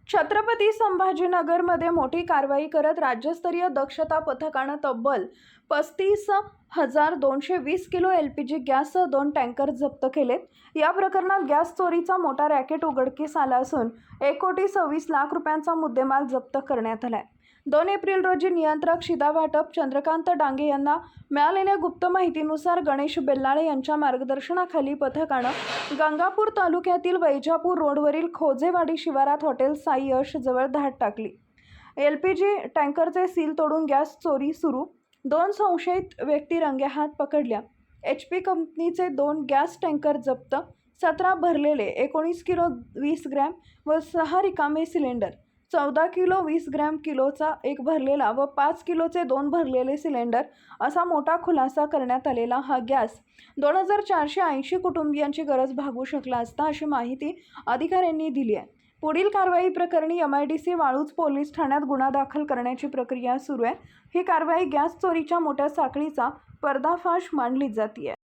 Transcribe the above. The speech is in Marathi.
छत्रपती संभाजीनगरमध्ये मोठी कारवाई करत राज्यस्तरीय दक्षता पथकानं तब्बल 35,220 किलो LPG गॅससह 2 टँकर जप्त केलेत। या प्रकरणात गॅस चोरीचा मोठा रॅकेट उघडकीस आला असून 1,26,00,000 रुपयांचा मुद्देमाल जप्त करण्यात आलाय। 2 एप्रिल रोजी नियंत्रक शिधावाटप चंद्रकांत डांगे यांना मिळालेल्या गुप्त माहितीनुसार गणेश बेल्लाळे यांच्या मार्गदर्शनाखाली पथकानं गंगापूर तालुक्यातील वैजापूर रोडवरील खोजेवाडी शिवारात हॉटेल साई यश जवळ धाड टाकली। LPG टँकरचे सील तोडून गॅस चोरी सुरू, 2 संशयित व्यक्ती रंगेहात पकडल्या। HP कंपनीचे 2 गॅस टँकर जप्त, 17 भरलेले 19 किलो 20 ग्रॅम व 6 रिकामे सिलेंडर, 14 किलो 20 ग्रॅम किलोचा 1 भरलेला व 5 किलोचे 2 भरलेले सिलेंडर असा मोठा खुलासा करण्यात आलेला हा गॅस 2480 कुटुंबियांची गरज भागवू शकला असता, अशी माहिती अधिकाऱ्यांनी दिली आहे। पुढील कारवाई प्रकरणी MIDC वाळूज पोलीस ठाण्यात गुन्हा दाखल करण्याची प्रक्रिया सुरू आहे। ही कारवाई गॅस चोरीच्या मोठ्या साखळीचा पर्दाफाश मानली जाते।